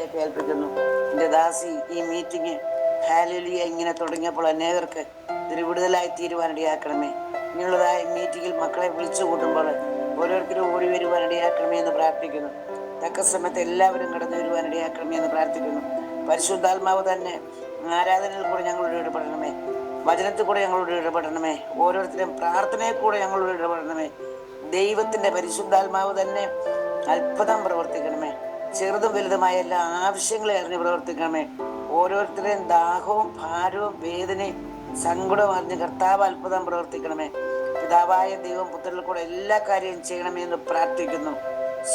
കരങ്ങളിലേക്ക് ഏൽപ്പിക്കുന്നു. എൻ്റെ ദാസി ഈ മീറ്റിംഗ് ഹാലലുയ ഇങ്ങനെ തുടങ്ങിയപ്പോൾ അനേകർക്ക് ഇതൊരു വിടുതലായി തീരുവാനിടയാക്കണമേ. ഇങ്ങനെയുള്ളതായ മീറ്റിങ്ങിൽ മക്കളെ വിളിച്ചു കൂട്ടുമ്പോൾ ഓരോരുത്തരും ഓടി വരുവാനിടയാക്കണമേ എന്ന് പ്രാർത്ഥിക്കുന്നു. തക്ക സമയത്ത് എല്ലാവരും കടന്നു വരുവാനിടയാക്കണമേ എന്ന് പ്രാർത്ഥിക്കുന്നു. പരിശുദ്ധാത്മാവ് തന്നെ ആരാധനയിൽ കൂടെ ഞങ്ങളോട് ഇടപെടണമേ, വചനത്തിൽ കൂടെ ഞങ്ങളോട് ഇടപെടണമേ, ഓരോരുത്തരും പ്രാർത്ഥനയിൽ കൂടെ ഞങ്ങളോട് ഇടപെടണമേ. ദൈവത്തിന്റെ പരിശുദ്ധാത്മാവ് തന്നെ അത്ഭുതം പ്രവർത്തിക്കണമേ. ചെറുതും വലുതുമായ എല്ലാ ആവശ്യങ്ങളെ അറിഞ്ഞ് പ്രവർത്തിക്കണമേ. ഓരോരുത്തരുടെയും ദാഹവും ഭാരവും വേദനയും സങ്കടവും അറിഞ്ഞ് കർത്താവ് അത്ഭുതം പ്രവർത്തിക്കണമേ. പിതാവായ ദൈവം പുത്രനിൽ കൂടെ എല്ലാ കാര്യവും ചെയ്യണമേ എന്ന് പ്രാർത്ഥിക്കുന്നു.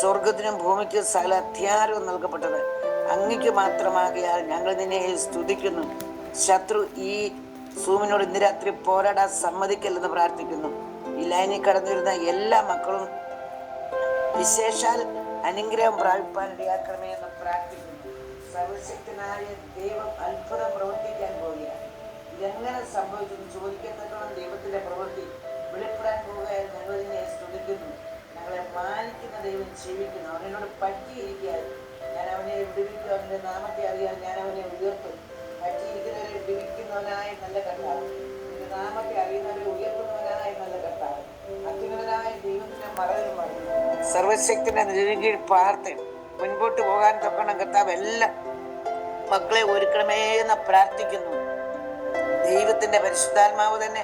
സ്വർഗത്തിനും ഭൂമിക്കും സകല അധികാരവും നൽകപ്പെട്ടത് അങ്ങയ്ക്ക് മാത്രമാകിയാൽ ഞങ്ങൾ നിന്നെ സ്തുതിക്കുന്നു. ശത്രു ഈ സൂമിനോട് ഇന്ന് രാത്രി പോരാടാൻ സമ്മതിക്കല്ലെന്ന് പ്രാർത്ഥിക്കുന്നു. ഈ ലൈനിൽ കടന്നു വരുന്ന എല്ലാ മക്കളും വിശേഷാൽ അനുഗ്രഹം പ്രാപിപ്പാനിടയാക്കണമേ എന്ന് പ്രാർത്ഥിക്കുന്നു. സർവശക്തനായ ദൈവം അത്ഭുതം പ്രവർത്തിക്കാൻ പോവുകയാണ്. ഇതെങ്ങനെ സംഭവിച്ചെന്ന് ചോദിക്കത്തക്കണം. ദൈവത്തിന്റെ പ്രവൃത്തി വെളിപ്പെടാൻ പോവുകയാൽ ഞങ്ങൾ നിന്നെ സ്തുതിക്കുന്നു. ഞങ്ങളെ മാനിക്കുന്ന ദൈവം ജീവിക്കുന്നു. അവനോട് പറ്റിയിരിക്കാൻ ഞാൻ അവനെ വിടുവിക്കും. അവന്റെ നാമത്തെ അറിയാൻ ഞാൻ അവനെ ഉയർത്തും. പറ്റിയിരിക്കുന്നവരെ വിടുവിക്കുന്നവനായ നല്ല കർത്താവ്, നിന്റെ നാമത്തെ അറിയുന്നവരെ ഉയർത്തുന്നവനായ നല്ല കർത്താവ്, അത്യുന്നതനായ ദൈവത്തിന്റെ മറവിലും സർവശക്തിന്റെ നെറുകീഴ് പാർത്ത് മുൻപോട്ട് പോകാൻ തൊക്കണം കർത്താവ് എല്ലാ മക്കളെ ഒരുക്കണമേ എന്ന് പ്രാർത്ഥിക്കുന്നു. ദൈവത്തിന്റെ പരിശുദ്ധാത്മാവ് തന്നെ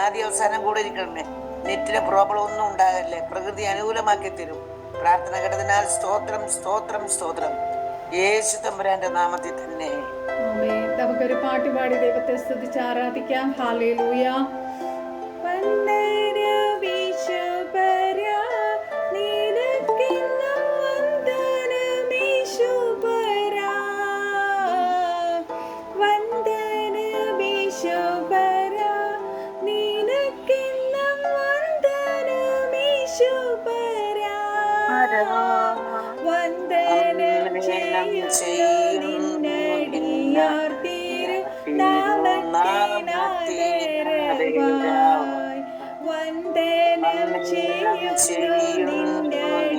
ആദ്യ അവസാനം കൂടെ ഇരിക്കണമേ. നെറ്റിന് പ്രോബ്ലം ഒന്നും ഉണ്ടാകല്ലേ. പ്രകൃതി അനുകൂലമാക്കി തരും. പ്രാർത്ഥന കേട്ടതിനാൽ സ്തോത്രം, സ്തോത്രം, സ്തോത്രം. യേശു തമ്പുരാന്റെ നാമത്തിൽ തന്നെ. നമുക്കൊരു പാട്ട് പാടി ദൈവത്തെ സ്തുതിച്ച് ആരാധിക്കാം. ഹല്ലേലൂയ. വന്ദനം ചെയ്യുന്നടിയാർ തിരുനാമത്തിനാദരവായി, വന്ദനം ചെയ്യുന്നടിയാർ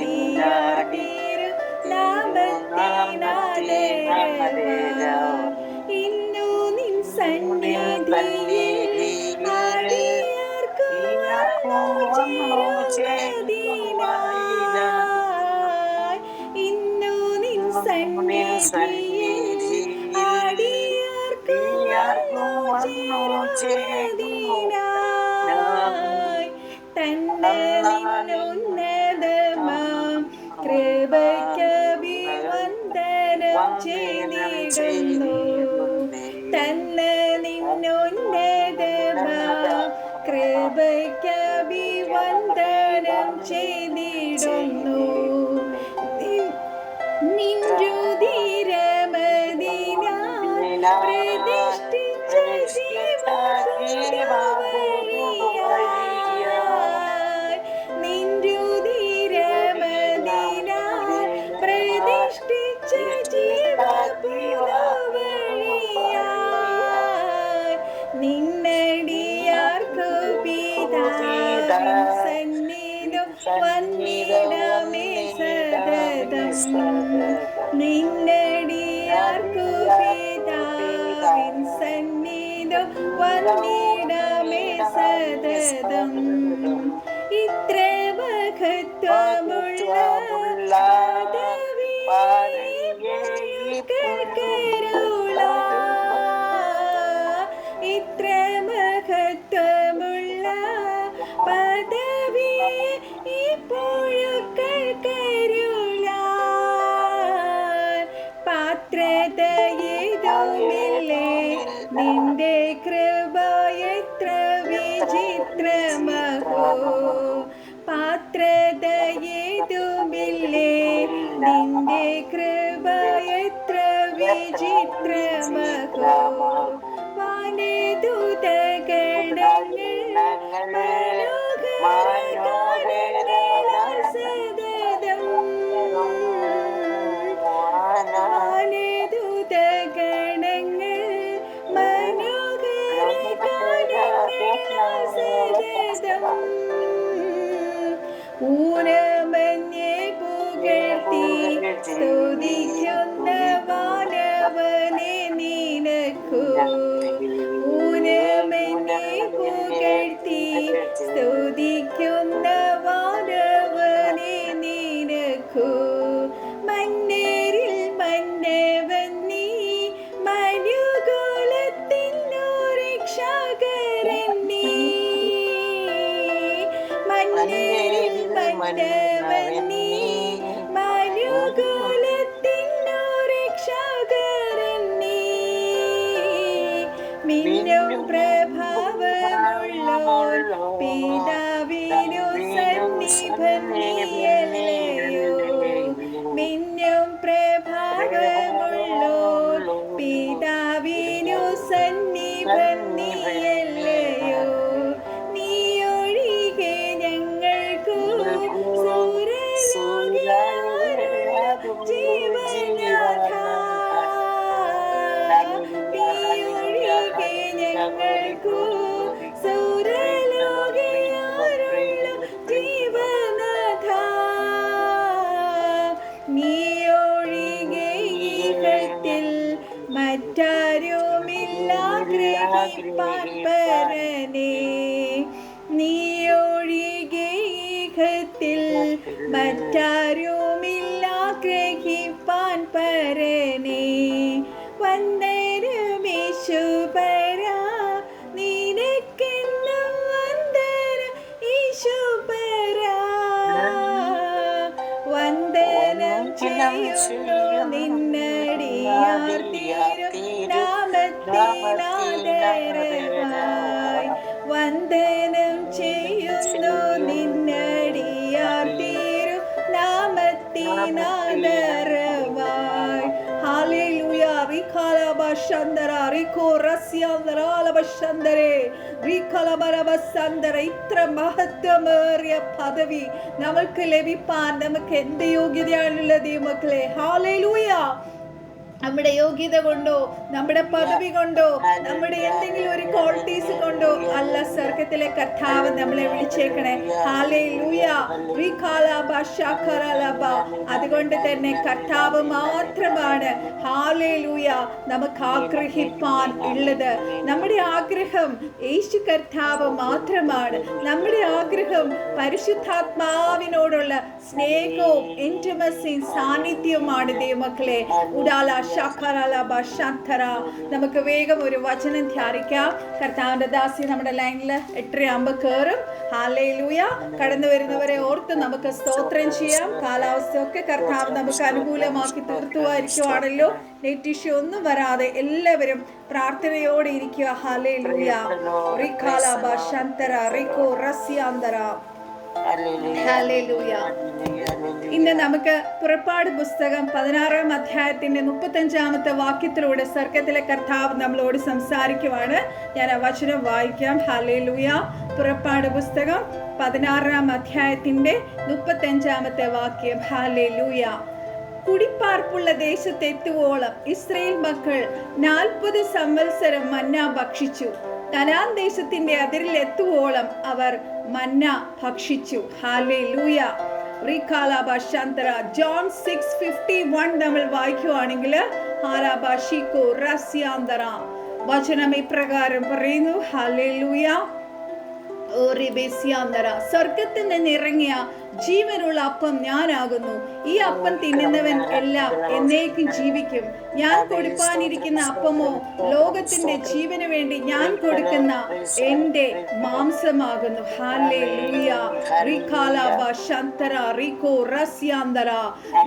തിരുനാമത്തിനാദരവായി. ഇന്നു നിൻ സന്നിധിയിൽ അടിയാർക്കു വന്നു ചേരുന്നതിനായി, ഇന്നു നിൻ സന്നിധിയിൽ അടിയാർക്കു വന്നു ചേരുന്നതിനായി, തന്നെ നിന്നുന്നതമാം കൃപയ്ക്കഭിവന്ദനം ചെയ്തിടുന്നു. തന്നെ നിന്നുന്നതമാം കൃപയ്ക്കഭിവന്ദനം ചെയ്തിടുന്നു. നിൻരുതിരമതിനാൽ പ്രതിഷ്ഠിച്ച ജീവപുരവഴിയായി, നിൻരുതിരമതിനാൽ പ്രതിഷ്ഠിച്ച ജീവപുരവഴിയായി, നിന്നടിയാർക്കു പിതാവിൻ സന്നിധിയിൽ വന്നിടമേ സതതം, നിന്നടിയാർക്കു പിതാവിൻ സന്നിധിയിൽ വന്നിടമേ സതതം. ഇത്ര മഹത്വമുള്ള ഇത്ര മഹത്വമുള്ള പദവിയെ ഇപ്പോഴും കരുളാൻ പാത്രതയേതുമില്ലേ. നിന്റെ കൃപ എത്ര വിചിത്രമഹോ, പാത്രതയേതുമില്ലേ. നിന്റെ കൃപ എത്ര വിചിത്രമഹോ, വാനദൂതഗണങ്ങൾ മനോഹരഗാനങ്ങളാൽ സതതം, വാനദൂതഗണങ്ങൾ മനോഹരഗാനങ്ങളാൽ സതതം, ഊനമന്യെ പുകഴ്ത്തി സ്തുതിക്കുന്ന ആഗ്രഹമുള്ളോ പിതാവിനു സന്നിധം നീയല്ലയോ നീ ഒഴികെ ഞങ്ങൾക്കു സൂര്യലോകയാരും ജീവനാഥ നീ ഒഴികെ ഞങ്ങൾക്കു സൂര്യലോകയാരുള്ള ജീവനാഥ നീ ഒഴികെ ഈഹത്തിൽ മറ്റാരുമില്ല ഗ്രഹിപ്പാൻ പരനേ നീ ഒഴികെ ഈഹത്തിൽ മറ്റാരുമില്ല ഗ്രഹിപ്പാൻ പരനേ വന്ദനമേശുപരാ നിനക്കെന്നും വന്ദനം ഈശുപരാ വന്ദനം ചെയ്യുന്നു നിന്നടിയാർ തിരുനാമത്തിനാദരവായി വന്ദനം ചെയ്യുന്നു നിന്നടിയാർ തിരുനാമത്തിനാദരവായി ഹല്ലേലൂയ റിഖലബശന്ദര റിഖോറസ്യന്ദരാലബശന്ദരേ റിഖലബരബസന്ദര ഇത്ര മഹത്വമേറിയ പദവി നമുക്ക് ലഭിപ്പാൻ നമുക്ക് എന്ത് യോഗ്യതയാണുള്ളത് മക്കളെ ഹല്ലേലൂയ നമ്മുടെ യോഗ്യത കൊണ്ടോ നമ്മുടെ പദവി കൊണ്ടോ നമ്മുടെ എന്തെങ്കിലും ഒരു ക്വാളിറ്റീസ് കൊണ്ടോ അല്ല സ്വർഗത്തിലെ കർത്താവ് നമ്മളെ വിളിച്ചേക്കണേ ഹല്ലേലൂയ റിഖലബ ശഖറലബ അതുകൊണ്ട് തന്നെ കർത്താവ് മാത്രമാണ് ഹല്ലേലൂയ നമുക്ക് ആഗ്രഹിപ്പാൻ ഉള്ളത് നമ്മുടെ ആഗ്രഹം യേശു കർത്താവ് മാത്രമാണ് നമ്മുടെ ആഗ്രഹം പരിശുദ്ധാത്മാവിനോടുള്ള സ്നേഹവും ഇന്റിമസിയും സാന്നിധ്യവുമാണ് ദൈവമക്കളെ ഉടാല നമുക്ക് വേഗം ഒരു വചനം ധ്യാനിക്കാം. കർത്താവിന്റെ ദാസി നമ്മുടെ ലൈനിൽ 8:50 കയറും. ഹല്ലേലൂയ. കടന്നു വരുന്നവരെ ഓർത്ത് നമുക്ക് സ്തോത്രം ചെയ്യാം. കാലാവസ്ഥയൊക്കെ കർത്താവ് നമുക്ക് അനുകൂലമാക്കി തീർത്തുവായിരിക്കുവാണല്ലോ. നെറ്റ് ഇഷ്യൂ ഒന്നും വരാതെ എല്ലാവരും പ്രാർത്ഥനയോടെ ഇരിക്കുക. ഹല്ലേലൂയ. റിഖാലബ ശന്തര റിഖോ റസ്യാന്തര. ഹല്ലേലൂയ. ഇന്ന് നമുക്ക് പുറപ്പാട് പുസ്തകം 16-ാം അധ്യായത്തിന്റെ 35-ാമത്തെ വാക്യത്തിലൂടെ സ്വർഗ്ഗത്തിലെ കർത്താവ് നമ്മളോട് സംസാരിക്കുവാണ്. ഞാൻ ആ വചനം വായിക്കാം. ഹല്ലേലൂയ. പുറപ്പാട് പുസ്തകം 16-ാം അധ്യായത്തിന്റെ 35-ാമത്തെ വാക്യം. ഹല്ലേലൂയ. കുടിപ്പാർപ്പുള്ള ദേശത്തെത്തുവോളം ഇസ്രായേൽ മക്കൾ 40 സംവത്സരം മന്ന ഭക്ഷിച്ചു. കനാൻ ദേശത്തിന്റെ അതിരിൽ എത്തുവോളം അവർ മന്ന ഭക്ഷിച്ചു. ഹല്ലേലൂയ. റിഖാലബ ശന്തര. ജോൺ 6:51 നമ്മൾ വായിക്കുവാണെങ്കിൽ ഹാലാബാഷിക്കോ റസ്യാന്തര വചനം ഇപ്രകാരം പറയുന്നു. ഹല്ലേലൂയ. സ്വർഗത്തിൽ നിന്ന് ഇറങ്ങിയ ജീവനുള്ള അപ്പം ഞാനാകുന്നു. ഈ അപ്പം തിന്നുന്നവൻ എല്ലാം എന്നേക്കും ജീവിക്കും. ഞാൻ കൊടുപ്പാനിരിക്കുന്ന അപ്പമോ ലോകത്തിന്റെ ജീവന് വേണ്ടി ഞാൻ കൊടുക്കുന്ന എന്റെ മാംസമാകുന്നു. ഹല്ലേലൂയ. റിഖാലബ ശന്തര റിഖോ റസ്യാന്തര.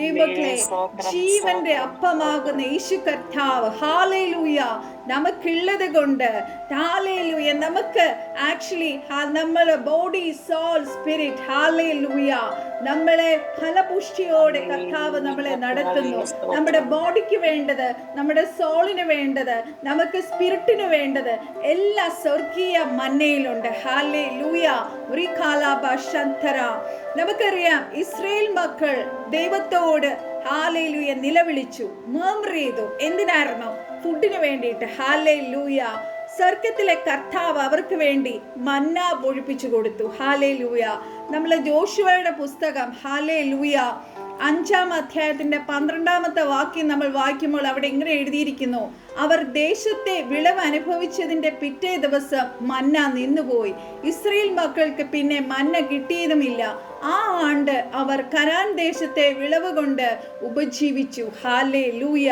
ദൈവമക്കളെ, ജീവന്റെ അപ്പമാകുന്ന യേശു കർത്താവ് ഹല്ലേലൂയ നമുക്കുള്ളത് കൊണ്ട് ഹല്ലേലൂയ നമുക്ക് ആക്ച്വലി നമ്മളെ ബോഡി സോൾ സ്പിരിറ്റ് ഹല്ലേലൂയ നമ്മളെ ഫലപുഷ്ടിയോടെ കർത്താവ് നമ്മളെ നടത്തുന്നു. നമ്മുടെ ബോഡിക്ക് വേണ്ടത്, നമ്മുടെ സോളിന് വേണ്ടത്, നമുക്ക് സ്പിരിറ്റിന് വേണ്ടത് എല്ലാ സ്വർഗീയ മന്നയിലുണ്ട്. ഹല്ലേലൂയ. റിഖാലബ ശന്തര. നമുക്കറിയാം ഇസ്രായേൽ മക്കൾ ദൈവത്തോട് ഹല്ലേലൂയ നിലവിളിച്ചു, മർമർ ചെയ്തു. എന്തിനായിരുന്നു? ഫുഡിന് വേണ്ടിയിട്ട്. ഹല്ലേലൂയ. സ്വർഗത്തിലെ കർത്താവ് അവർക്ക് വേണ്ടി മന്ന പൊഴിപ്പിച്ചു കൊടുത്തു. ഹല്ലേലൂയ. നമ്മൾ ജോഷുവയുടെ പുസ്തകം ഹല്ലേലൂയ 5-ാം അധ്യായത്തിന്റെ 12-ാമത്തെ വാക്യം നമ്മൾ വായിക്കുമ്പോൾ അവിടെ ഇങ്ങനെ എഴുതിയിരിക്കുന്നു: അവർ ദേശത്തെ വിളവ് അനുഭവിച്ചതിന്റെ പിറ്റേ ദിവസം മന്ന നിന്നുപോയി. ഇസ്രായേൽ മക്കൾക്ക് പിന്നെ മന്ന കിട്ടിയതുമില്ല. ആ ആണ്ട് അവർ കനാൻ ദേശത്തെ വിളവ് കൊണ്ട് ഉപജീവിച്ചു. ഹല്ലേലൂയ.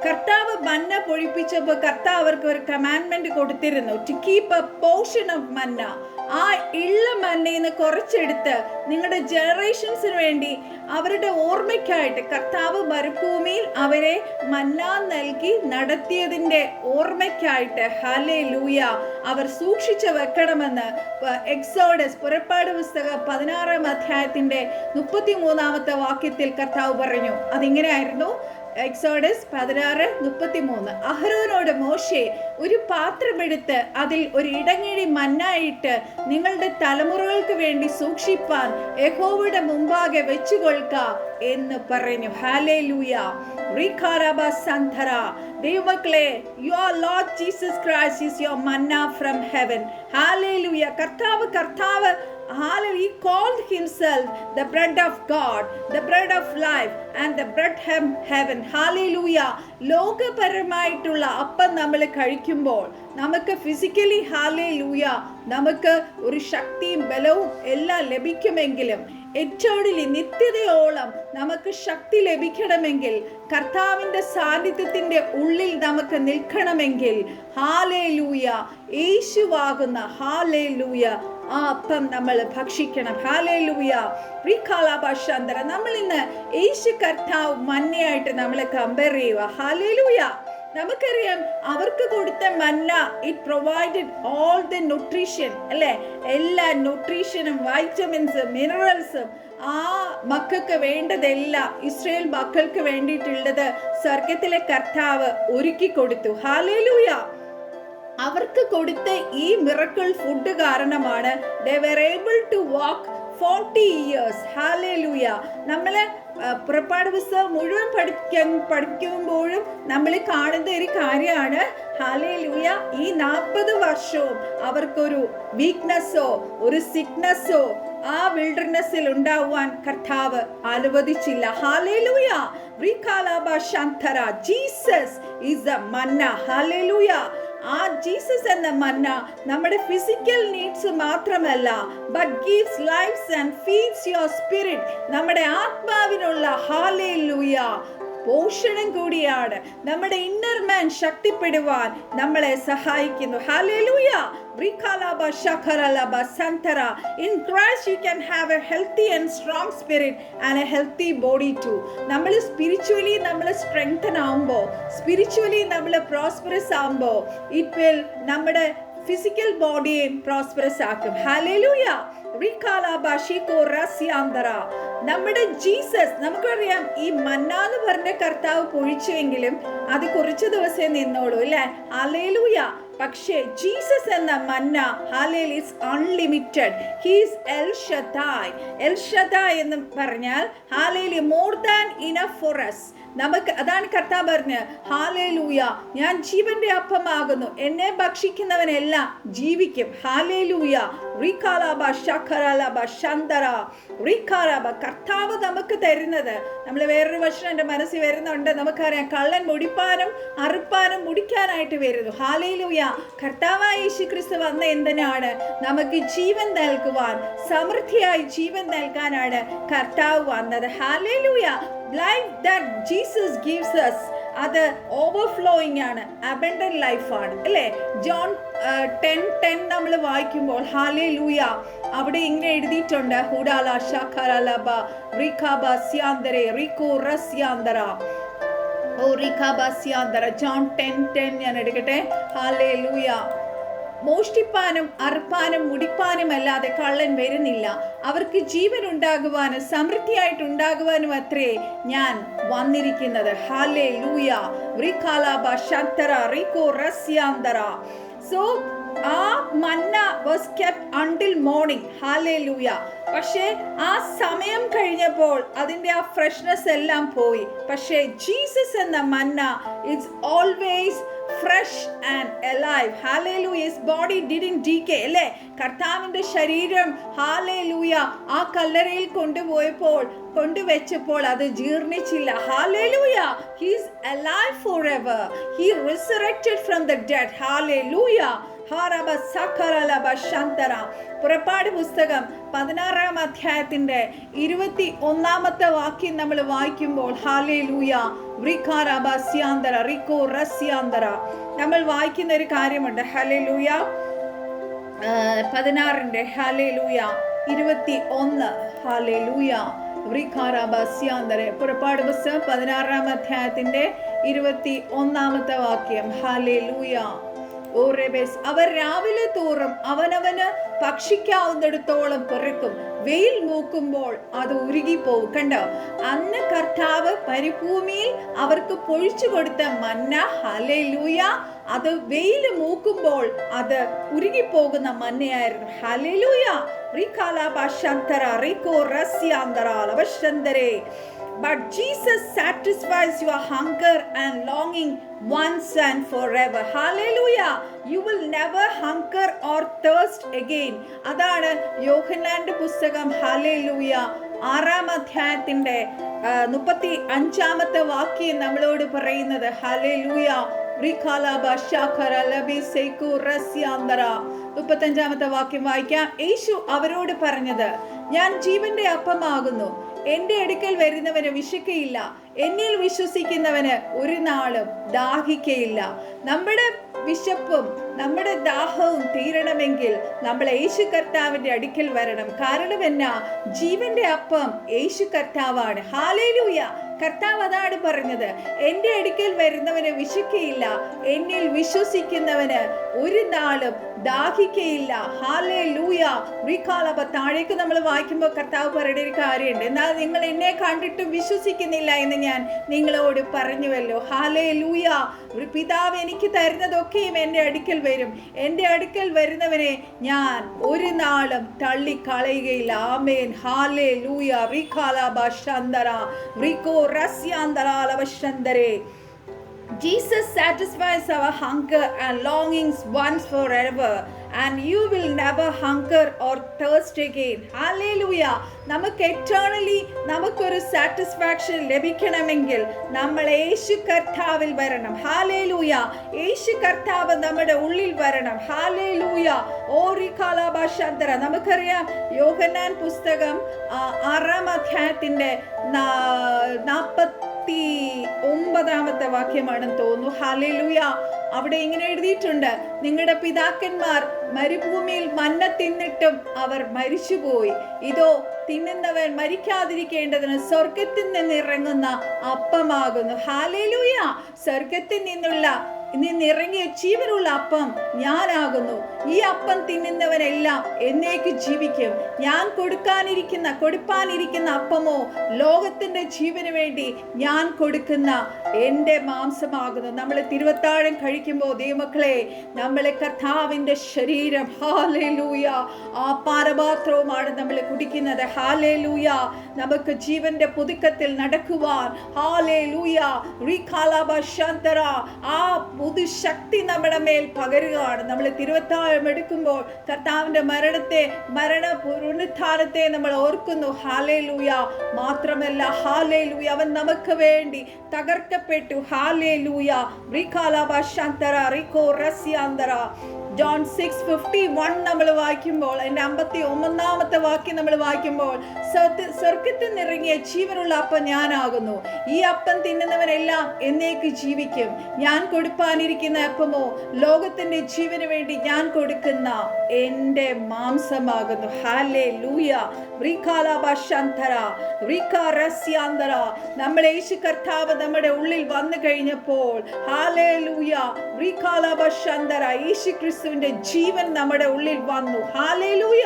കർത്താവ് മന്ന പൊഴിപ്പിച്ചപ്പോൾ കർത്താവ് അവർക്ക് ഒരു കമാൻഡ്മെന്റ് കൊടുത്തിരുന്നു, to keep a portion of manna. ആ ഇള്ള മന്നയിൽ നിന്ന് കുറച്ചെടുത്ത് നിങ്ങളുടെ ജനറേഷൻസിന് വേണ്ടി അവരുടെ ഓർമ്മയ്ക്കായിട്ട് കർത്താവ് മരുഭൂമിയിൽ അവരെ മന്ന നൽകി നടത്തിയതിന്റെ ഓർമ്മയ്ക്കായിട്ട് ഹല്ലേലൂയ അവർ സൂക്ഷിച്ചു വെക്കണമെന്ന് എക്സോഡസ് പുറപ്പാട് പുസ്തകം 16-ാം അധ്യായത്തിന്റെ 33-ാമത്തെ വാക്യത്തിൽ കർത്താവ് പറഞ്ഞു. അതിങ്ങനെയായിരുന്നു. എക്സോഡസ് 16:33. അഹരോനോട് മോശെ, ഒരു പാത്രമെടുത്ത് അതിൽ ഒരു ഇടങ്ങഴി മന്നായിട്ട് നിങ്ങളുടെ തലമുറകൾക്ക് വേണ്ടി സൂക്ഷിപ്പാൻ യഹോവയുടെ മുമ്പാകെ വെച്ചുകൊള്ളുക എന്ന് പറഞ്ഞു. ഹല്ലേലൂയ. ദൈവമക്കളെ, your Lord Jesus Christ is your മന്ന ഫ്രം ഹെവൻ. ഹല്ലേലൂയ. കർത്താവ് He called himself the bread of God, the bread of life and the bread from heaven. Hallelujah. ലോകപരമായിട്ടുള്ള അപ്പം നമ്മൾ കഴിക്കുമ്പോൾ നമുക്ക് ഫിസിക്കലി ഹാലേലൂയ നമുക്ക് ഒരു ശക്തിയും ബലവും എല്ലാം ലഭിക്കുമെങ്കിലും എറ്റോടിലി നിത്യതയോളം നമുക്ക് ശക്തി ലഭിക്കണമെങ്കിൽ, കർത്താവിൻ്റെ സാന്നിധ്യത്തിൻ്റെ ഉള്ളിൽ നമുക്ക് നിൽക്കണമെങ്കിൽ ഹാലേലൂയ, യേശുവാകുന്ന ഹാലേലൂയ ആ അപ്പം നമ്മൾ ഭക്ഷിക്കണം. ഹാലേലൂയ. നമ്മൾ ഇന്ന് യേശു കർത്താവ് മന്നയായിട്ട് നമ്മളെ കമ്പയർ ചെയ്യുക. ഹാലേലൂയ. നമുക്കറിയാം, അവർക്ക് കൊടുത്ത മന്ന it provided all the nutrition, അല്ലെ? എല്ലാ ന്യൂട്രീഷനും വൈറ്റമിൻസും മിനറൽസും ആ മക്കൾക്ക് വേണ്ടതെല്ലാം ഇസ്രായേൽ മക്കൾക്ക് വേണ്ടിയിട്ടുള്ളത് സ്വർഗത്തിലെ കർത്താവ് ഒരുക്കി കൊടുത്തു. ഹാലേലൂയ. അവർക്ക് കൊടുത്ത ഈ മിറക്കിൾ ഫുഡ് കാരണമാണ് they were able to walk 40 years. Hallelujah. നമ്മള് പുറപ്പാട് പുസ്തകം മുഴുവൻ പഠിക്കുമ്പോഴും നമ്മൾ കാണുന്ന ഒരു കാര്യമാണ് ഹാലേലൂയ, ഈ 40 വർഷവും അവർക്കൊരു വീക്ക്നെസ്സോ ഒരു സിക്നെസ്സോ ആ വിൽഡർനെസ്സിൽ ഉണ്ടാവാൻ കർത്താവ് അനുവദിച്ചില്ല. Hallelujah. Jesus is the manna. Hallelujah. ആ ജീസസ് എന്ന മന്ന നമ്മുടെ ഫിസിക്കൽ നീഡ്സ് മാത്രമല്ല, but gives lifes and feeds your spirit. നമ്മുടെ ആത്മാവിനുള്ള ഹാലേലൂയ പോഷണം കൂടിയാണ്. നമ്മുടെ ഇന്നർ മാൻ ശക്തിപ്പെടുവാൻ നമ്മളെ സഹായിക്കുന്നു. Hallelujah. In Christ you can have a healthy and strong spirit and a healthy body too. നമ്മൾ സ്പിരിച്വലി നമ്മൾ സ്ട്രെങ്തൻ ആവുമ്പോൾ, സ്പിരിച്വലി നമ്മൾ പ്രോസ്പെറസ് ആവുമ്പോൾ ഇറ്റ് വിൽ നമ്മുടെ ഫിസിക്കൽ ബോഡിയെ പ്രോസ്പെറസ് ആക്കും. ഹല്ലേലൂയ. നമ്മുടെ ജീസസ്, നമുക്കറിയാം ഈ മന്ന എന്ന് പറഞ്ഞ കർത്താവ് പൊഴിച്ചുവെങ്കിലും അത് കുറച്ച് ദിവസമേ നിന്നോളൂ, അല്ലേ? ഹല്ലേലൂയ. പക്ഷേ ജീസസ് എന്ന മന്ന hallelujah is unlimited. He is L Shaddai. L Shaddai എന്ന് പറഞ്ഞാൽ hallelujah more than enough for us. നമുക്ക് അതാണ് കർത്താവ് പറഞ്ഞ് ഹാലേലൂയ, ഞാൻ ജീവന്റെ അപ്പമാകുന്നു, എന്നെ ഭക്ഷിക്കുന്നവനെല്ലാം ജീവിക്കും. ഹാലേലൂയ. കർത്താവ് നമുക്ക് തരുന്നത്, നമ്മൾ വേറൊരു വചനം എൻ്റെ മനസ്സിൽ വരുന്നുണ്ട്, നമുക്കറിയാം, കള്ളൻ മുടിപ്പാനും അറുപ്പാനും മുടിക്കാനായിട്ട് വരുന്നു. ഹാലേലൂയ. കർത്താവായ യേശുക്രിസ്തു വന്ന എന്തിനാണ്? നമുക്ക് ജീവൻ നൽകുവാൻ, സമൃദ്ധിയായി ജീവൻ നൽകാനാണ് കർത്താവ് വന്നത്. Hallelujah. Life that Jesus gives us അത് ഓവർഫ്ലോയിങ് ആണ്, അബൻഡന്റ് ലൈഫാണ്, അല്ലേ? ജോൺ 10:10 നമ്മൾ വായിക്കുമ്പോൾ ഹാലേലൂയ അവിടെ ഇങ്ങനെ എഴുതിയിട്ടുണ്ട്, ഹുഡാല ഷാഖറലബ റിഖബ സ്യാന്തരെ റികോ റസ്യാന്തര ഓ റിഖബ സ്യാന്തര. ജോൺ 10:10 ഞാൻ എടുക്കട്ടെ. ഹാലേലൂയ. മോഷ്ടിപ്പാനും അറുപ്പാനും മുടിപ്പാനും അല്ലാതെ കള്ളൻ വരുന്നില്ല, അവർക്ക് ജീവൻ ഉണ്ടാകുവാനും സമൃദ്ധിയായിട്ടുണ്ടാകുവാനും അത്രേ ഞാൻ വന്നിരിക്കുന്നത്. ഹല്ലേലൂയ. സോ ആ മന്ന was kept until morning. Hallelujah. പക്ഷേ ആ സമയം കഴിഞ്ഞപ്പോൾ അതിൻ്റെ ആ ഫ്രഷ്നെസ് എല്ലാം പോയി. പക്ഷേ ജീസസ് എന്ന manna it's always fresh and alive. Hallelujah. His body didn't decay, അല്ലേ? കർത്താവിൻ്റെ ശരീരം ഹാലേലൂയ ആ കല്ലറയിൽ കൊണ്ടുവച്ചപ്പോൾ അത് ജീർണിച്ചില്ല. Hallelujah. He is alive forever. He resurrected from the dead. Hallelujah. പുറപ്പാട് പുസ്തകം 16-ാം അധ്യായത്തിന്റെ 21-ാമത്തെ വാക്യം നമ്മൾ വായിക്കുമ്പോൾ ഹാലേലൂയ നമ്മൾ വായിക്കുന്ന ഒരു കാര്യമുണ്ട്. ഹല്ലേലൂയ 16-ന്റെ ഹാലേലൂയ 21. ഹാലേലൂയ. പുറപ്പാട് പുസ്തകം 16-ാം അധ്യായത്തിന്റെ 21-ാമത്തെ വാക്യം. ഹാലേലൂയ. അവർ രാവിലെ തോറും അവനവന് ഭക്ഷിക്കാവുന്നിടത്തോളം പെറുക്കും, വെയിൽ മൂക്കുമ്പോൾ അത് ഉരുകിപ്പോവും. കണ്ടോ, അന്ന് കർത്താവ് മരുഭൂമിയിൽ അവർക്ക് പൊഴിച്ചു കൊടുത്ത മന്ന, ഹല്ലേലൂയ, അത് വെയിൽ മൂക്കുമ്പോൾ അത് ഉരുകിപ്പോകുന്ന മന്നയായിരുന്നു. Hallelujah. But Jesus satisfies your hunger and longing once and forever. Hallelujah. You will never hunger or thirst again. അതാണ് യോഹന്നാന്റെ പുസ്തകം ഹല്ലേലൂയ 6-ാം അധ്യായത്തിന്റെ 35-ാമത്തെ വാക്യം നമ്മളോട് പറയുന്നത്. ഹല്ലേലൂയ. 35-ാമത്തെ വാക്യം വായിക്കാം. യേശു അവരോട് പറഞ്ഞത്, ഞാൻ ജീവന്റെ അപ്പമാകുന്നു. എന്റെ അടുക്കൽ വരുന്നവന് വിശക്കയില്ല, എന്നിൽ വിശ്വസിക്കുന്നവന് ഒരു നാളും ദാഹിക്കയില്ല. നമ്മുടെ വിശപ്പും നമ്മുടെ ദാഹവും തീരണമെങ്കിൽ നമ്മൾ യേശു കർത്താവിന്റെ അടുക്കൽ വരണം. കാരണം എന്നാ? ജീവന്റെ അപ്പം യേശു കർത്താവാണ്. ഹല്ലേലൂയ. കർത്താവ് അതാണ് പറഞ്ഞത്, എന്റെ അടുക്കൽ വരുന്നവന് വിശക്കയില്ല, എന്നിൽ വിശ്വസിക്കുന്നവന് ഒരു നാളും ദാഹിക്കയില്ല. ഹല്ലേലൂയ. താഴേക്ക് നമ്മൾ വായിക്കുമ്പോൾ കർത്താവ് പറയുന്ന ഒരു കാര്യമുണ്ട്, എന്നാൽ നിങ്ങൾ എന്നെ കണ്ടിട്ടും വിശ്വസിക്കുന്നില്ല എന്ന് ഞാൻ നിങ്ങളോട് പറഞ്ഞുവല്ലോ. ഹല്ലേലൂയ. പിതാവ് എനിക്ക് തരുന്നതൊക്കെയും എൻ്റെ അടുക്കൽ വരും, എൻ്റെ അടുക്കൽ വരുന്നവനെ ഞാൻ ഒരു നാളും തള്ളിക്കളയുകയില്ല. ആമേൻ. Hallelujah. Jesus satisfies our hunger and longings once forever, and you will never hunger or thirst again. Hallelujah. നമുക്ക് eternally നമുക്കൊരു സാറ്റിസ്ഫാക്ഷൻ ലഭിക്കണമെങ്കിൽ നമ്മൾ യേശു കർത്താവിൽ വരണം. ഹല്ലേലൂയ. യേശു കർത്താവ് നമ്മുടെ ഉള്ളിൽ വരണം. ഹല്ലേലൂയ. നമുക്കറിയാം, യോഹന്നാൻ പുസ്തകം 6-ാം അധ്യായത്തിന്റെ 49-ാമത്തെ വാക്യമാണെന്ന് തോന്നുന്നു. ഹല്ലേലൂയ. അവിടെ ഇങ്ങനെ എഴുതിയിട്ടുണ്ട്, നിങ്ങളുടെ പിതാക്കന്മാർ മരുഭൂമിയിൽ മന്ന തിന്നിട്ടും അവർ മരിച്ചുപോയി. ഇതോ തിന്നുന്നവൻ മരിക്കാതിരിക്കേണ്ടതിന് സ്വർഗത്തിൽ നിന്നിറങ്ങുന്ന അപ്പമാകുന്നു. ഹല്ലേലൂയ. സ്വർഗത്തിൽ നിന്നിറങ്ങിയ ജീവനുള്ള അപ്പം ഞാനാകുന്നു. ഈ അപ്പം തിന്നുന്നവനെല്ലാം എന്നേക്ക് ജീവിക്കും. ഞാൻ കൊടുപ്പാനിരിക്കുന്ന അപ്പമോ ലോകത്തിന്റെ ജീവന് വേണ്ടി ഞാൻ കൊടുക്കുന്ന എൻ്റെ മാംസമാകുന്നു. നമ്മൾ തിരുവത്താഴം കഴിക്കുമ്പോൾ ദൈവമക്കളെ, നമ്മളെ കർത്താവിന്റെ ശരീരം, ഹല്ലേലൂയ, ആ പാനപാത്രവുമാണ് നമ്മൾ കുടിക്കുന്നത്. ഹല്ലേലൂയ. നമുക്ക് ജീവന്റെ പുതുക്കത്തിൽ നടക്കുവാൻ, ഹല്ലേലൂയ, ആ പുതുശക്തി നമ്മുടെ മേൽ പകരുകയാണ്. നമ്മൾ തിരുവത്താഴം എടുക്കുമ്പോൾ കർത്താവിന്റെ പുനരുത്ഥാനത്തെ നമ്മൾ ഓർക്കുന്നു. ഹല്ലേലൂയ. മാത്രമല്ല, ഹല്ലേലൂയ, അവൻ നമുക്ക് വേണ്ടി തകർക്കപ്പെട്ടു. ഹല്ലേലൂയ. ജോൺ 6:51 നമ്മൾ വായിക്കുമ്പോൾ, അതിന്റെ 51-ാമത്തെ വാക്യം നമ്മൾ വായിക്കുമ്പോൾ, സ്വർഗത്തിൽ നിറങ്ങിയ ജീവനുള്ള അപ്പം ഞാനാകുന്നു. ഈ അപ്പം തിന്നുന്നവനെല്ലാം എന്നേക്ക് ജീവിക്കും. ഞാൻ കൊടുപ്പാനിരിക്കുന്ന അപ്പമോ ലോകത്തിന്റെ ജീവന് വേണ്ടി ഞാൻ കൊടുക്കുന്ന എൻ്റെ മാംസമാകുന്നു. ഹല്ലേലൂയ. നമ്മൾ യേശു കർത്താവ് നമ്മുടെ ഉള്ളിൽ വന്നു കഴിഞ്ഞപ്പോൾ, ഹല്ലേലൂയ, യേശു ക്രിസ്തുവിന്റെ ജീവൻ നമ്മുടെ ഉള്ളിൽ വന്നു. ഹല്ലേലൂയ.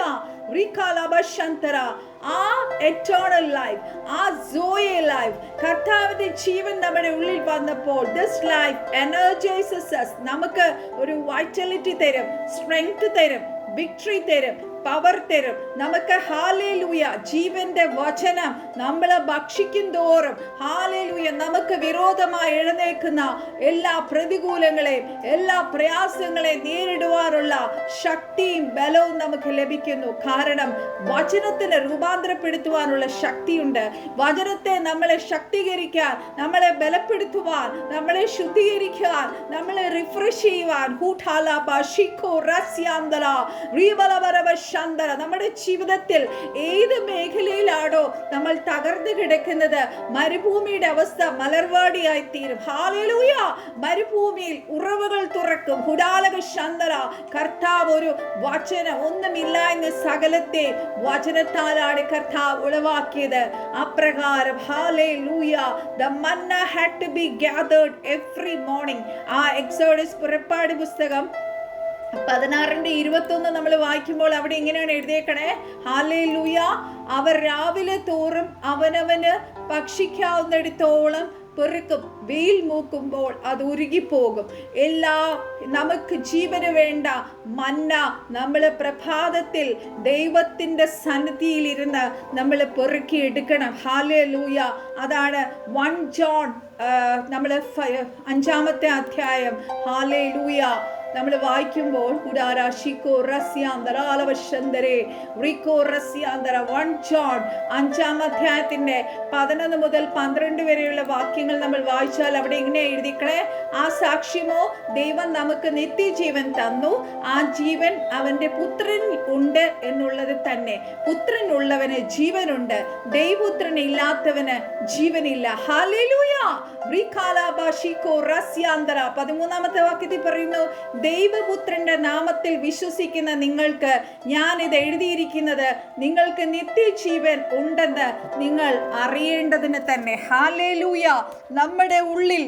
ആ എറ്റേണൽ ലൈഫ്, ആ സോയെ ലൈഫ്, കർത്താവിന്റെ ജീവൻ നമ്മുടെ ഉള്ളിൽ വന്നപ്പോൾ, ദിസ് ലൈഫ് എനർജൈസസ് us. നമുക്ക് ഒരു വൈറ്റാലിറ്റി തരും, സ്ട്രെങ്ത് തരും, വിക്ടറി തരും, പവർ തരും നമുക്ക്. ഹല്ലേലൂയ. ജീവന്റെ വചനം നമ്മൾ ഭക്ഷിക്കും തോറും, ഹല്ലേലൂയ, നമുക്ക് വിരോധമായി എഴുന്നേൽക്കുന്ന എല്ലാ പ്രതികൂലങ്ങളെയും എല്ലാ പ്രയാസങ്ങളെയും നേരിടുവാനുള്ള ശക്തിയും ബലവും നമുക്ക് ലഭിക്കുന്നു. കാരണം വചനത്തിന് രൂപാന്തരപ്പെടുത്തുവാനുള്ള ശക്തിയുണ്ട്. വചനത്തെ നമ്മളെ ശക്തീകരിക്കാൻ, നമ്മളെ ബലപ്പെടുത്തുവാൻ, നമ്മളെ ശുദ്ധീകരിക്കാൻ, നമ്മളെ റിഫ്രഷ് ചെയ്യുവാൻ, നമ്മുടെ ജീവിതത്തിൽ ഏത് മേഖലയിലാണോ നമ്മൾ തകർന്നു കിടക്കുന്നത്, മരുഭൂമിയുടെ അവസ്ഥ മലർവാടിയായി തീരും. ഹല്ലേലൂയ. മരുഭൂമിയിൽ ഉറവുകൾ തുറക്കും. കർത്താവ് ഒരു വചനം, ഒന്നുമില്ല എന്ന സകലത്തെ വചനത്താലാണ് കർത്താവ് ഉളവാക്കിയത്. അപ്രകാരം hallelujah, the manna had to be gathered every morning. ആ എക്സോഡസ് പുറപ്പാട് പുസ്തകം 16:21 നമ്മൾ വായിക്കുമ്പോൾ അവിടെ ഇങ്ങനെയാണ് എഴുതിയേക്കണേ, ഹല്ലേലൂയ, അവർ രാവിലെ തോറും അവനവന് ഭക്ഷിക്കാവുന്നിടത്തോളം പെറുക്കും, വെയിൽ മൂക്കുമ്പോൾ അത് ഉരുകിപ്പോകും. നമുക്ക് ജീവന് വേണ്ട മന്ന നമ്മൾ പ്രഭാതത്തിൽ ദൈവത്തിൻ്റെ സന്നിധിയിലിരുന്ന് നമ്മൾ പെറുക്കി എടുക്കണം. ഹല്ലേലൂയ. അതാണ് 1 ജോൺ നമ്മൾ 5-ാമത്തെ അധ്യായം ഹല്ലേലൂയ നമ്മൾ വായിക്കുമ്പോൾ 1 ജോൺ 5-ാം അധ്യായത്തിന്റെ 11 മുതൽ 12 വരെയുള്ള വാക്യങ്ങൾ നമ്മൾ വായിച്ചാൽ അവിടെ ഇങ്ങനെ എഴുതിക്കണേ, ആ സാക്ഷ്യമോ, ദൈവം നമുക്ക് നിത്യജീവൻ തന്നു, ആ ജീവൻ അവന്റെ പുത്രൻ ഉണ്ട് എന്നുള്ളത് തന്നെ. പുത്രൻ ഉള്ളവന് ജീവനുണ്ട്, ദൈവപുത്രൻ ഇല്ലാത്തവന് ജീവനില്ല. ഹല്ലേലൂയ. 13-ാമത്തെ വാക്യത്തിൽ പറയുന്നു, ദൈവപുത്രന്റെ നാമത്തിൽ വിശ്വസിക്കുന്ന നിങ്ങൾക്ക് ഞാൻ ഇത് എഴുതിയിരിക്കുന്നത് നിങ്ങൾക്ക് നിത്യജീവൻ ഉണ്ടെന്ന് നിങ്ങൾ അറിയേണ്ടതിന് തന്നെ. ഹല്ലേലൂയ. നമ്മുടെ ഉള്ളിൽ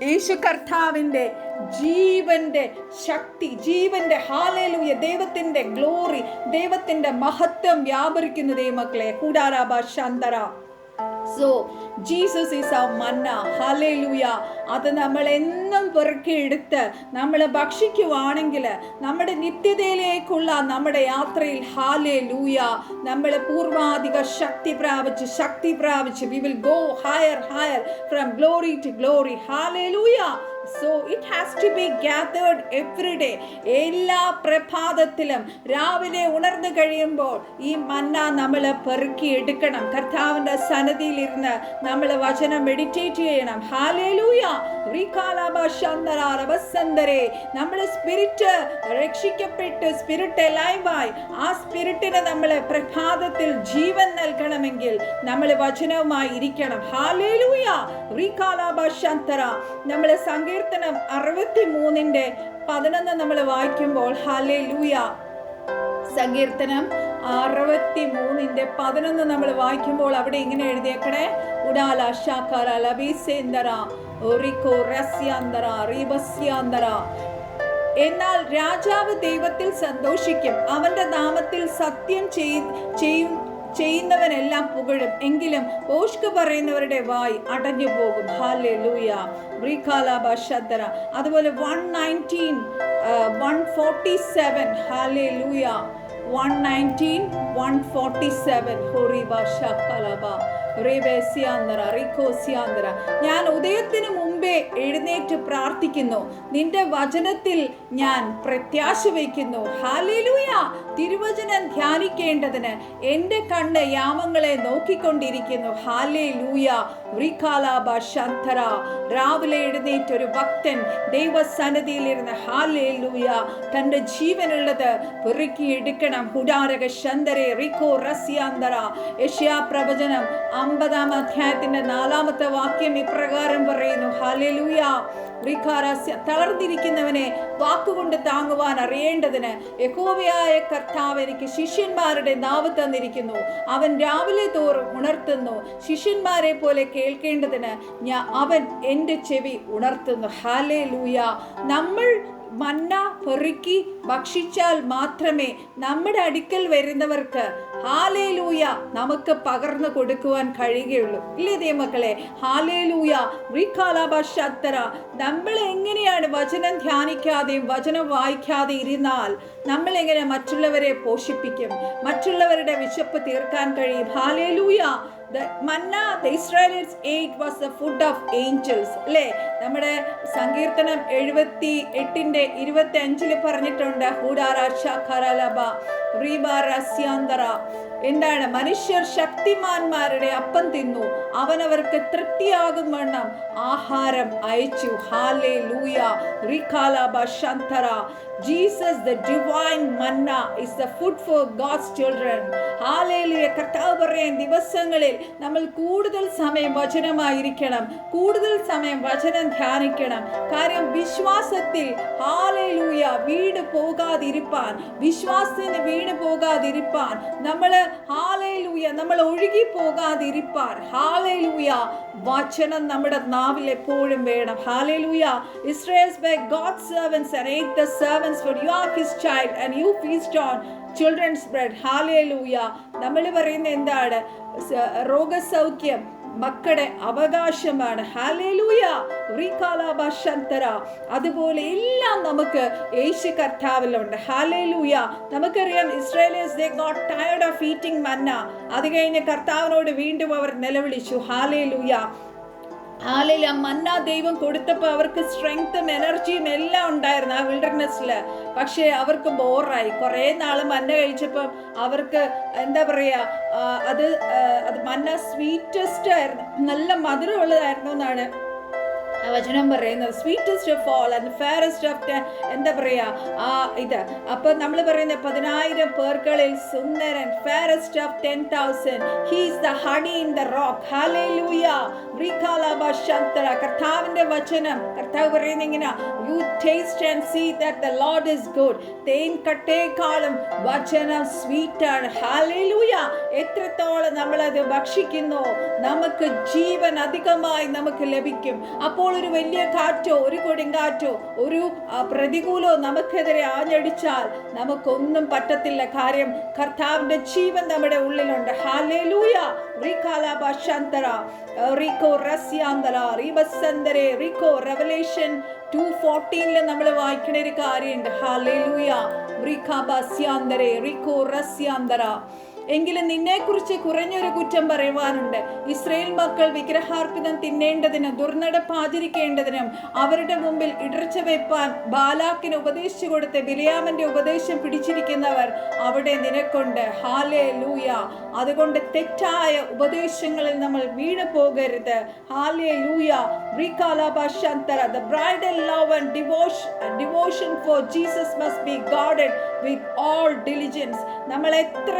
യേശു കർത്താവിന്റെ ജീവന്റെ ശക്തി, ജീവന്റെ ഹല്ലേലൂയ, ദൈവത്തിന്റെ ഗ്ലോറി, ദൈവത്തിന്റെ മഹത്വം വ്യാപരിക്കുന്ന ദൈവമക്കളെ. കൂടാരാബാശാന്തര. So Jesus is our manna. Hallelujah. അത് നമ്മൾ എന്നും പെറുക്കിയെടുത്ത് നമ്മൾ ഭക്ഷിക്കുവാണെങ്കിൽ നമ്മുടെ നിത്യതയിലേക്കുള്ള നമ്മുടെ യാത്രയിൽ ഹല്ലേലൂയ നമ്മൾ പൂർവാധിക ശക്തി പ്രാപിച്ച് we will go higher from glory to glory. Hallelujah. So it has to be gathered every day. എല്ലാ പ്രഭാതത്തിലും രാവിലെ ഉണർന്നു കഴിയുമ്പോൾ ഈ മന്ന നമ്മൾ പെറുക്കി എടുക്കണം. കർത്താവിന്റെ സന്നിധിയിലിരുന്ന് നമ്മൾ വചനം മെഡിറ്റേറ്റ് ചെയ്യണം. ഹല്ലേലൂയ. നമ്മുടെ സ്പിരിറ്റ് രക്ഷിക്കപ്പെട്ട് സ്പിരിറ്റ് ലൈവായി ആ സ്പിരിറ്റിന് നമ്മൾ പ്രഭാതത്തിൽ ജീവൻ നൽകണമെങ്കിൽ നമ്മൾ വചനവുമായി ഇരിക്കണം. ഹല്ലേലൂയ. നമ്മൾ സങ്കീർത്തനം 63:11 നമ്മൾ വായിക്കുമ്പോൾ ഹല്ലേലൂയ, സങ്കീർത്തനം 63:11 നമ്മൾ വായിക്കുമ്പോൾ അവിടെ ഇങ്ങനെ എഴുതിയേക്കണേ, ഉടാല ശാഖര ലബീസേന്ദര ഒറിക്കോ റസ്യാന്തര റീബസ്യാന്തര. എന്നാൽ രാജാവ് ദൈവത്തിൽ സന്തോഷിക്കും, അവന്റെ നാമത്തിൽ സത്യം ചെയ്യുന്നവനെല്ലാം പുകഴും, എങ്കിലും ഓഷ്ക് പറയുന്നവരുടെ വായ് അടഞ്ഞു പോകും. ഹല്ലേലൂയ. അതുപോലെ 119 147 ഹല്ലേലൂയ 119 147 ഞാൻ ഉദയത്തിന് മുമ്പേ എഴുന്നേറ്റ് പ്രാർത്ഥിക്കുന്നു, നിന്റെ വചനത്തിൽ ഞാൻ പ്രത്യാശ വയ്ക്കുന്നു. ഹല്ലേലൂയ. തിരുവചനം ധ്യാനിക്കേണ്ടതിന് എൻ്റെ കണ്ണ് യാമങ്ങളെ നോക്കിക്കൊണ്ടിരിക്കുന്നു. ഹല്ലേലൂയ. രാവിലെ എഴുന്നേറ്റ് ഒരു ഭക്തൻ ദൈവസന്നിധിയിലിരുന്ന് ഹല്ലേലൂയ തൻ്റെ ജീവനുള്ളത് പെറുക്കി എടുക്കണം. യെശയ്യാ പ്രവചനം 50-ാം അധ്യായത്തിന്റെ 4-ാമത്തെ വാക്യം ഇപ്രകാരം പറയുന്നു. ഹല്ലേലൂയ. തളർന്നിരിക്കുന്നവനെ വാക്കുകൊണ്ട് താങ്ങുവാൻ അറിയേണ്ടതിന് യഹോവയായ കർത്താവ് എനിക്ക് ശിഷ്യന്മാരുടെ നാവ് തന്നിരിക്കുന്നു. അവൻ രാവിലെ തോറും ഉണർത്തുന്നു, ശിഷ്യന്മാരെ പോലെ കേൾക്കേണ്ടതിന് അവൻ എൻ്റെ ചെവി ഉണർത്തുന്നു. ഹല്ലേലൂയ. നമ്മൾ മന്ന പെറുക്കി ഭക്ഷിച്ചാൽ മാത്രമേ നമ്മുടെ അടുക്കൽ വരുന്നവർക്ക് ഹല്ലേലൂയ നമുക്ക് പകർന്നു കൊടുക്കുവാൻ കഴിയുകയുള്ളൂ. ഇല്ലേ ദൈവമക്കളെ? ഹല്ലേലൂയ. നമ്മൾ എങ്ങനെയാണ് വചനം ധ്യാനിക്കാതെയും വചനം വായിക്കാതെ ഇരുന്നാൽ നമ്മൾ എങ്ങനെ മറ്റുള്ളവരെ പോഷിപ്പിക്കും, മറ്റുള്ളവരുടെ വിശപ്പ് തീർക്കാൻ കഴിയും? Hallelujah. The manna the Israelites ate was the food of angels. അല്ലേ? നമ്മുടെ സങ്കീർത്തനം 78:25 പറഞ്ഞിട്ടുണ്ട്. എന്താണ്? മനുഷ്യർ ശക്തിമാന്മാരുടെ അപ്പം തിന്നു, അവനവർക്ക് തൃപ്തിയാകും വണ്ണം ആഹാരം അയച്ചു. Hallelujah. Jesus, the divine manna, is the food for God's children. Hallelujah. കർത്താവ് പറയാൻ ദിവസങ്ങളിൽ നമ്മൾ കൂടുതൽ സമയം വചനമായിരിക്കണം, കൂടുതൽ സമയം വചനം ധ്യാനിക്കണം. കാര്യം വിശ്വാസത്തിൽ ഹല്ലേലൂയ വീണ് പോകാതിരിപ്പാൻ, വിശ്വാസത്തിന് വീണ് പോകാതിരിപ്പാൻ നമ്മൾ ഹാലേലൂയ നമ്മൾ ഒഴുകി പോകാതിരിപ്പാൻ ഹാലേലൂയ വചനം നമ്മുടെ നാവിൽ എപ്പോഴും വേണം. Hallelujah. Israel's were God's servants and ate the servants, for you are his child and you feast on children's bread. Hallelujah. നമ്മൾ പറയുന്ന എന്താണ്? രോഗസൗഖ്യം മക്കളുടെ അവകാശമാണ്. ഹാലേലൂയ. റികാലാബാശന്തര. അതുപോലെ എല്ലാം നമുക്ക് യേശു കർത്താവിലുണ്ട്. ഹാലേലൂയ. നമുക്കറിയാം ഇസ്രായേലിയൻസ് they got tired of eating manna. അത് കഴിഞ്ഞ് കർത്താവിനോട് വീണ്ടും അവർ നിലവിളിച്ചു. ഹാലേലൂയ. ഹാലേലൂയ. മന്ന ദൈവം കൊടുത്തപ്പോൾ അവർക്ക് സ്ട്രെങ്ത്തും എനർജിയും എല്ലാം ഉണ്ടായിരുന്നു ആ വിൽഡർനെസ്സിൽ. പക്ഷേ അവർക്ക് ബോറായി. കുറേ നാൾ മന്ന കഴിച്ചപ്പം അവർക്ക് എന്താ പറയുക, അത് മന്ന സ്വീറ്റസ്റ്റ് ആയിരുന്നു, നല്ല മധുരമുള്ളതായിരുന്നു എന്നാണ് വചനം പറയുന്നത്. Sweetest of all and fairest of എന്താ പറയുക ഇത്. അപ്പം നമ്മൾ പറയുന്ന 10,000 പേർക്കളിൽ സുന്ദരൻ, fairest of 10,000. He is the honey in the rock. Hallelujah. കർത്താവിന്റെ വചനം, കർത്താവ് പറയുന്ന ഇങ്ങനെ, you taste and see that the Lord is good. തേൻ കട്ടേക്കാളും വചനം സ്വീറ്റാണ്. ഹല്ലേലൂയ. എത്രത്തോളം നമ്മളത് ഭക്ഷിക്കുന്നു നമുക്ക് ജീവൻ അധികമായി നമുക്ക് ലഭിക്കും. അപ്പോൾ ഒരു വലിയ കാറ്റോ ഒരു കൊടുങ്കാറ്റോ ഒരു പ്രതികൂലോ നമുക്കെതിരെ ആഞ്ഞടിച്ചാൽ നമുക്കൊന്നും പറ്റത്തില്ല. കാര്യം കർത്താവിന്റെ ജീവൻ നമ്മുടെ ഉള്ളിലുണ്ട്. ഹല്ലേലൂയ. Revelation 2:14 നമ്മൾ വായിക്കണ ഒരു കാര്യമുണ്ട്. ഹല്ലേലൂയ. എങ്കിലും നിന്നെക്കുറിച്ച് കുറഞ്ഞൊരു കുറ്റം പറയുവാനുണ്ട്. ഇസ്രായേൽ മക്കൾ വിഗ്രഹാർപ്പിതം തിന്നേണ്ടതിനും ദുർനടപ്പ് ആചരിക്കേണ്ടതിനും അവരുടെ മുമ്പിൽ ഇടർച്ച വെപ്പാൻ ബാലാക്കിന് ഉപദേശിച്ചു കൊടുത്ത് ബിലിയാമിന്റെ ഉപദേശം പിടിച്ചിരിക്കുന്നവർ അവിടെ നിനക്കുണ്ട്. ഹാലേലൂയ. അതുകൊണ്ട് തെറ്റായ ഉപദേശങ്ങളിൽ നമ്മൾ വീണു പോകരുത്. Hallelujah. The bridal love and devotion for Jesus must be guarded with all diligence. നമ്മൾ എത്ര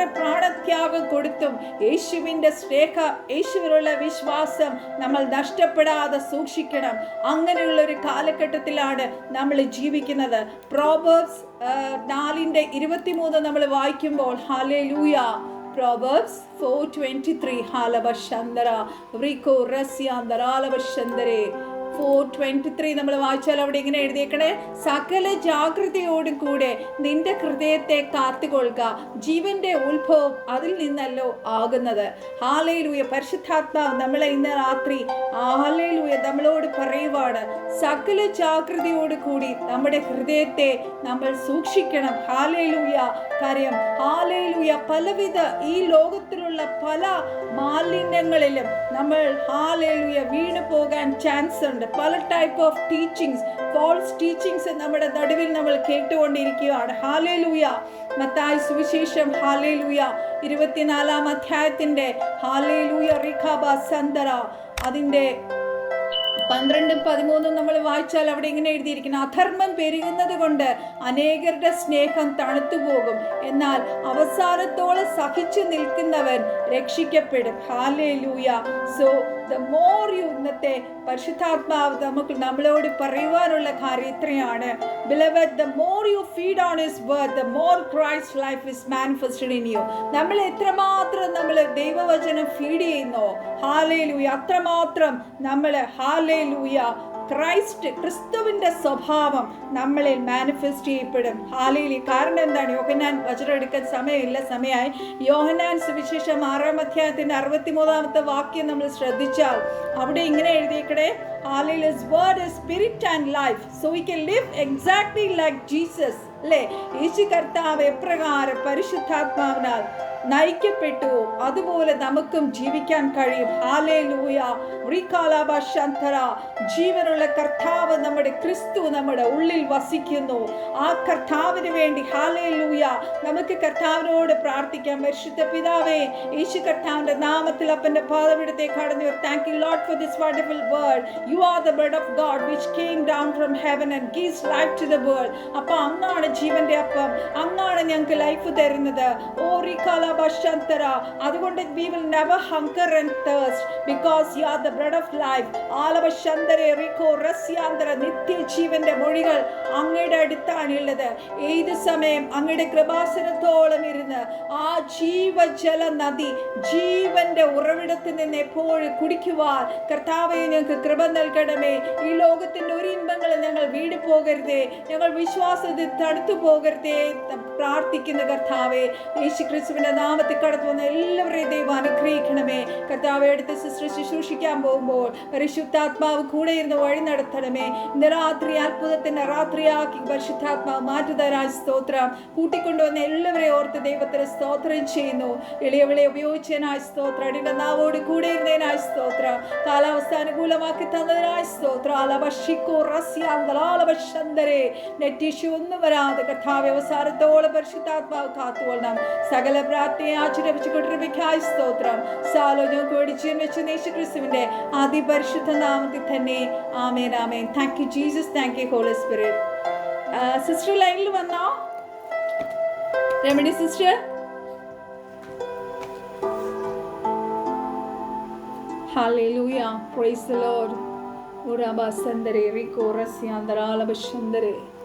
ത്യാഗം കൊടുത്തും യേശുവിൻ്റെ സ്നേഹം, യേശുവിലുള്ള വിശ്വാസം നമ്മൾ നഷ്ടപ്പെടാതെ സൂക്ഷിക്കണം. അങ്ങനെയുള്ള ഒരു കാലഘട്ടത്തിലാണ് നമ്മൾ ജീവിക്കുന്നത്. പ്രോവേർബ്സ് 4:23 നമ്മൾ വായിക്കുമ്പോൾ ഹല്ലേലൂയ. Proverbs 4:23 ഹാലബശന്തര റികോ റസ്യാന്തരാലബശന്തരേ 4:23 നമ്മൾ വായിച്ചാൽ അവിടെ ഇങ്ങനെ എഴുതിയേക്കണേ, സകല ജാഗ്രതയോടും കൂടെ നിന്റെ ഹൃദയത്തെ കാത്തുകൊള്ളുക, ജീവന്റെ ഉത്ഭവം അതിൽ നിന്നല്ലോ ആകുന്നത്. ഹാലേലൂയ. പരിശുദ്ധാത്മാവ് നമ്മളെ ഇന്ന് രാത്രി ഹാലേലൂയ നമ്മളോട് പറയുവാണ്, സകല ജാഗ്രതയോട് കൂടി നമ്മുടെ ഹൃദയത്തെ നമ്മൾ സൂക്ഷിക്കണം. ഹാലേലൂയ. കാര്യം ഹാലേലൂയ പലവിധ ഈ ലോകത്തിലുള്ള പല മാലിന്യങ്ങളിലും നമ്മൾ ഹാലേലൂയ വീണു പോകാൻ ചാൻസ് ഉണ്ട്. പല type of teachings, false teachings നമ്മുടെ നടുവിൽ നമ്മൾ കേട്ടുകൊണ്ടിരിക്കുകയാണ്. ഹാലേലൂയ. മത്തായി സുവിശേഷം ഹാലേലൂയ 24-ാം അധ്യായത്തിന്റെ ഹാലേലൂയ റിഖാബ സന്തര അതിന്റെ 12-13 നമ്മൾ വായിച്ചാൽ അവിടെ ഇങ്ങനെ എഴുതിയിരിക്കുന്നു, അധർമ്മം പെരുകുന്നത് കൊണ്ട് അനേകരുടെ സ്നേഹം തണുത്തുപോകും, എന്നാൽ അവസാനത്തോളം സഹിച്ചു നിൽക്കുന്നവൻ രക്ഷിക്കപ്പെടും. Hallelujah. So the more you ഇന്നത്തെ പരിശുദ്ധാത്മാവ് നമുക്ക് നമ്മളോട് പറയുവാനുള്ള കാര്യം ഇത്രയാണ്. Beloved, the more you feed on his word, the more Christ's life is manifested in you. നമ്മൾ എത്രമാത്രം നമ്മൾ ദൈവവചനം ഫീഡ് ചെയ്യുന്നോ ഹാലേലൂയ അത്രമാത്രം നമ്മൾ ഹാലേലൂയ ക്രിസ്തുവിന്റെ സ്വഭാവം നമ്മളിൽ മാനിഫെസ്റ്റ് ചെയ്യപ്പെടും. ഹാലേലൂയ. കാരണം എന്താണ്? യോഹന്നാൻ വചനം എടുക്കാൻ സമയമായി. യോഹന്നാൻ സുവിശേഷം 6-ാം അധ്യായത്തിന്റെ 63-ാമത്തെ വാക്യം നമ്മൾ ശ്രദ്ധിച്ചാൽ അവിടെ ഇങ്ങനെ എഴുതിയേക്കണേ, Hallelujah. His word is spirit and life, so we can live exactly like Jesus. അല്ലേ? യേശു കർത്താവ് എപ്രകാരം പരിശുദ്ധാത്മാവിനാൽ നയിക്കപ്പെട്ടു അതുപോലെ നമുക്കും ജീവിക്കാൻ കഴിയും. ഹാലേലൂയ. റികാലാബശന്തര. ജീവനുള്ള കർത്താവ് നമ്മുടെ ക്രിസ്തു നമ്മുടെ ഉള്ളിൽ വസിക്കുന്നു. ആ കർത്താവിന് വേണ്ടി ഹാലേലൂയ നമുക്ക് കർത്താവിനോട് പ്രാർത്ഥിക്കാം. പരിശുദ്ധ പിതാവേ, യേശു കർത്താവിന്റെ നാമത്തിൽ അപ്പന്റെ പാദപീഠത്തെ കടന്നു വരും. Thank you Lord for this wonderful word. You are the bread of God which came down from heaven and gives life to the world. അപ്പോൾ അങ്ങാണ് ജീവന്റെ അപ്പം, അങ്ങാണ് ഞങ്ങൾക്ക് ലൈഫ് തരുന്നത്. ഓ റികാല അതുകൊണ്ട് we will never hunger and thirst because you are the bread of life. നിത്യജീവന്റെ മൊഴികൾ അങ്ങയുടെ അടുത്താണുള്ളത്. ഏത് സമയം അങ്ങയുടെ കൃപാസനത്തോളം ഇരുന്ന് ആ ജീവജല നദി, ജീവന്റെ ഉറവിടത്തിൽ നിന്ന് എപ്പോഴും കുടിക്കുവാൻ കർത്താവേ ഞങ്ങൾക്ക് കൃപ നൽകണമേ. ഈ ലോകത്തിന്റെ ഒരു ഇൻപങ്ങളിൽ ഞങ്ങൾ വീട് പോകരുതേ, ഞങ്ങൾ വിശ്വാസത്തിൽ തടുത്തു പോകരുതേ പ്രാർത്ഥിക്കുന്ന കർത്താവേ. യേശുക്രിസ്തുവിന്റെ നാമത്തിൽ കടന്നു വന്ന എല്ലാവരെയും ദൈവം അനുഗ്രഹിക്കണമേ. കർത്താവെ അടുത്ത ശുശ്രൂഷിക്കാൻ പോകുമ്പോൾ പരിശുദ്ധാത്മാവ് കൂടെ ഇരുന്ന് വഴി നടത്തണമേ. ഇന്ന് രാത്രി അത്ഭുതത്തിന്റെ രാത്രിയാക്കി പരിശുദ്ധാത്മാവ് മാറ്റുതരാൻ സ്തോത്രം. കൂട്ടിക്കൊണ്ടുവന്ന എല്ലാവരെയും ഓർത്ത് ദൈവത്തിന് സ്തോത്രം ചെയ്യുന്നു. എളിയവളെ ഉപയോഗിച്ചതിനായി സ്തോത്രം. അടിയുടെ നാവോട് കൂടെ ഇരുന്നതിനായി സ്തോത്രം. കാലാവസ്ഥ അനുകൂലമാക്കി തന്നതിനായി സ്തോത്രം. നെറ്റിഷു ഒന്നും വരാതെ കർത്താവ് അവസാനത്തോളം പരിശുദ്ധാത്മാവ് കാത്തുകൊള്ളണം. സകല പ്രാർത്ഥനയെ ആചരിപ്പിച്ചുകൊണ്ടിരിക്കായി സ്തോത്രം. സാലോ ഞങ്ങൾക്ക് വേടിച്ചു വെച്ച് യേശുക്രിസ്തുവിന്റെ അതിപരിശുദ്ധ നാമത്തിൽ തന്നെ ആമേൻ ആമേൻ. Thank you Jesus, thank you Holy Spirit. Sister ലൈനിൽ വന്നോ? Ramani sister. Hallelujah, praise the Lord. Urabasandere riko rasyandara alabashandere.